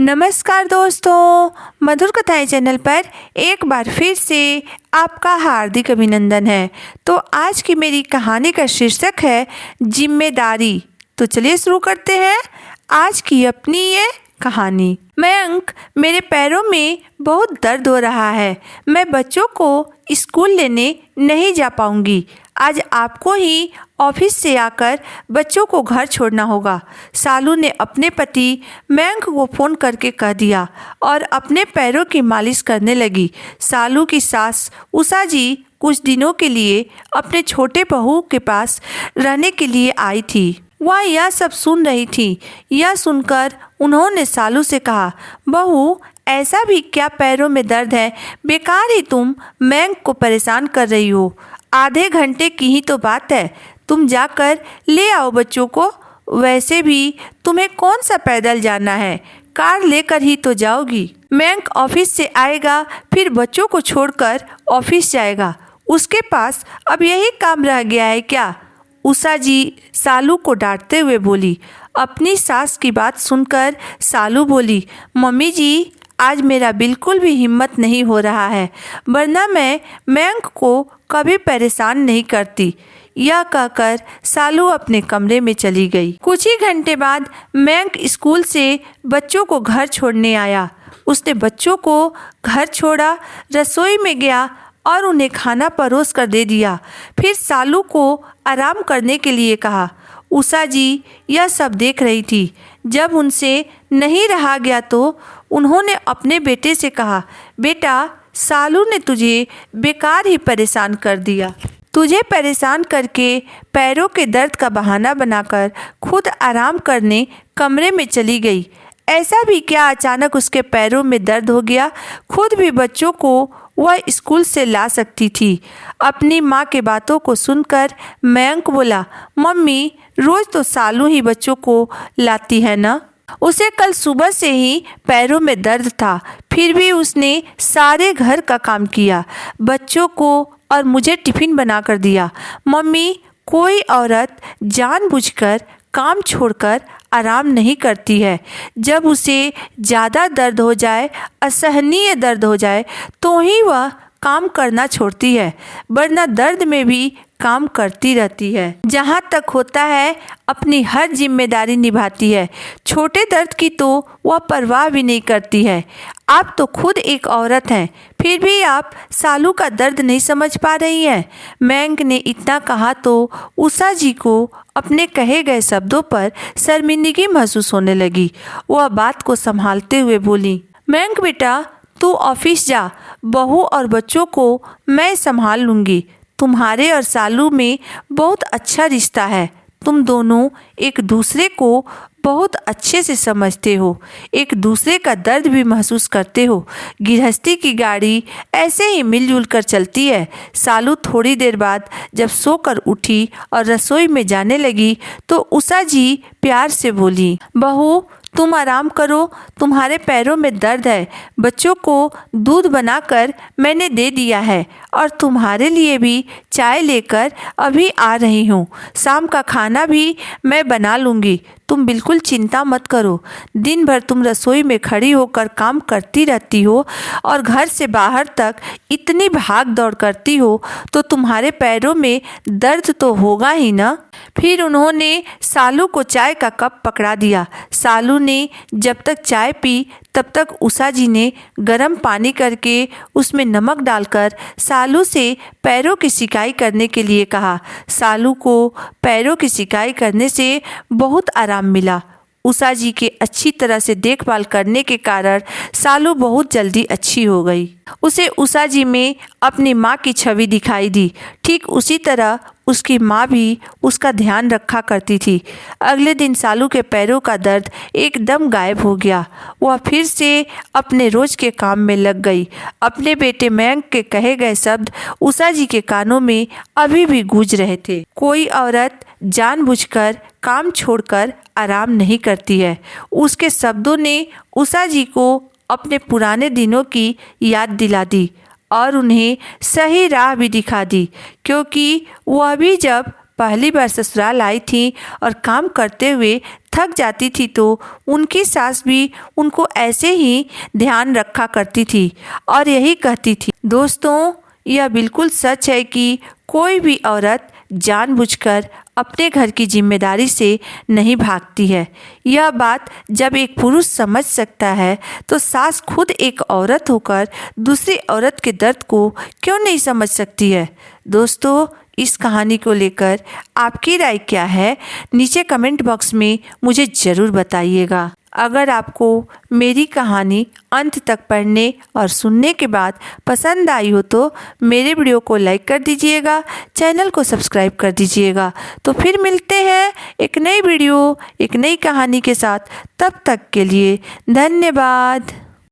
नमस्कार दोस्तों, मधुर कथाएं चैनल पर एक बार फिर से आपका हार्दिक अभिनंदन है। तो आज की मेरी कहानी का शीर्षक है जिम्मेदारी। तो चलिए शुरू करते हैं आज की अपनी ये कहानी। मयंक, मेरे पैरों में बहुत दर्द हो रहा है। मैं बच्चों को स्कूल लेने नहीं जा पाऊंगी। आज आपको ही ऑफिस से आकर बच्चों को घर छोड़ना होगा। सालू ने अपने पति मयंक को फ़ोन करके कह दिया और अपने पैरों की मालिश करने लगी। सालू की सास उषा जी कुछ दिनों के लिए अपने छोटे बहू के पास रहने के लिए आई थी। वह यह सब सुन रही थी। यह सुनकर उन्होंने सालू से कहा, बहू, ऐसा भी क्या पैरों में दर्द है? बेकार ही तुम मयंक को परेशान कर रही हो। आधे घंटे की ही तो बात है, तुम जाकर ले आओ बच्चों को। वैसे भी तुम्हें कौन सा पैदल जाना है, कार लेकर ही तो जाओगी। मयंक ऑफिस से आएगा, फिर बच्चों को छोड़कर ऑफिस जाएगा। उसके पास अब यही काम रह गया है क्या? उषा जी सालू को डांटते हुए बोली। अपनी सास की बात सुनकर सालू बोली, मम्मी जी, आज मेरा बिल्कुल भी हिम्मत नहीं हो रहा है, वरना मैं मयंक को कभी परेशान नहीं करती। यह कहकर सालू अपने कमरे में चली गई। कुछ ही घंटे बाद मयंक स्कूल से बच्चों को घर छोड़ने आया। उसने बच्चों को घर छोड़ा, रसोई में गया और उन्हें खाना परोस कर दे दिया। फिर सालू को आराम करने के लिए कहा। उषा जी यह सब देख रही थी। जब उनसे नहीं रहा गया तो उन्होंने अपने बेटे से कहा, बेटा, सालू ने तुझे बेकार ही परेशान कर दिया। तुझे परेशान करके पैरों के दर्द का बहाना बनाकर खुद आराम करने कमरे में चली गई। ऐसा भी क्या अचानक उसके पैरों में दर्द हो गया? खुद भी बच्चों को वह स्कूल से ला सकती थी। अपनी माँ के बातों को सुनकर मयंक बोला, मम्मी, रोज तो सालू ही बच्चों को लाती है ना। उसे कल सुबह से ही पैरों में दर्द था, फिर भी उसने सारे घर का काम किया, बच्चों को और मुझे टिफिन बनाकर दिया। मम्मी, कोई औरत जानबूझकर काम छोड़कर आराम नहीं करती है। जब उसे ज़्यादा दर्द हो जाए, असहनीय दर्द हो जाए, तो ही वह काम करना छोड़ती है, वरना दर्द में भी काम करती रहती है। जहाँ तक होता है अपनी हर जिम्मेदारी निभाती है। छोटे दर्द की तो वह परवाह भी नहीं करती है। आप तो खुद एक औरत हैं, फिर भी आप सालू का दर्द नहीं समझ पा रही हैं। मयंक ने इतना कहा तो उषा जी को अपने कहे गए शब्दों पर शर्मिंदगी महसूस होने लगी। वह बात को संभालते हुए बोली, मयंक बेटा, तू ऑफिस जा, बहू और बच्चों को मैं संभाल लूँगी। तुम्हारे और सालू में बहुत अच्छा रिश्ता है। तुम दोनों एक दूसरे को बहुत अच्छे से समझते हो, एक दूसरे का दर्द भी महसूस करते हो। गृहस्थी की गाड़ी ऐसे ही मिलजुल कर चलती है। सालू थोड़ी देर बाद जब सोकर उठी और रसोई में जाने लगी तो उषा जी प्यार से बोली, बहू, तुम आराम करो, तुम्हारे पैरों में दर्द है। बच्चों को दूध बनाकर मैंने दे दिया है और तुम्हारे लिए भी चाय लेकर अभी आ रही हूँ। शाम का खाना भी मैं बना लूँगी, तुम बिल्कुल चिंता मत करो। दिन भर तुम रसोई में खड़ी होकर काम करती रहती हो और घर से बाहर तक इतनी भाग दौड़ करती हो, तो तुम्हारे पैरों में दर्द तो होगा ही ना। फिर उन्होंने सालू को चाय का कप पकड़ा दिया। सालू ने जब तक चाय पी तब तक उषा जी ने गर्म पानी करके उसमें नमक डालकर सालू से पैरों की सिकाई करने के लिए कहा। सालू को पैरों की सिकाई करने से बहुत आराम मिला। उषा जी के अच्छी तरह से देखभाल करने के कारण सालू बहुत जल्दी अच्छी हो गई। उसे उषा जी में अपनी माँ की छवि दिखाई दी। ठीक उसी तरह उसकी माँ भी उसका ध्यान रखा करती थी। अगले दिन सालू के पैरों का दर्द एकदम गायब हो गया। वह फिर से अपने रोज के काम में लग गई। अपने बेटे मयंक के कहे गए शब्द उषा जी के कानों में अभी भी गूंज रहे थे। कोई औरत जानबूझकर काम छोड़कर आराम नहीं करती है। उसके शब्दों ने उषा जी को अपने पुराने दिनों की याद दिला दी और उन्हें सही राह भी दिखा दी, क्योंकि वह भी जब पहली बार ससुराल आई थी और काम करते हुए थक जाती थी तो उनकी सास भी उनको ऐसे ही ध्यान रखा करती थी और यही कहती थी। दोस्तों, यह बिल्कुल सच है कि कोई भी औरत जानबूझकर अपने घर की जिम्मेदारी से नहीं भागती है। यह बात जब एक पुरुष समझ सकता है तो सास खुद एक औरत होकर दूसरी औरत के दर्द को क्यों नहीं समझ सकती है। दोस्तों, इस कहानी को लेकर आपकी राय क्या है, नीचे कमेंट बॉक्स में मुझे ज़रूर बताइएगा। अगर आपको मेरी कहानी अंत तक पढ़ने और सुनने के बाद पसंद आई हो तो मेरे वीडियो को लाइक कर दीजिएगा, चैनल को सब्सक्राइब कर दीजिएगा। तो फिर मिलते हैं एक नई वीडियो, एक नई कहानी के साथ। तब तक के लिए धन्यवाद।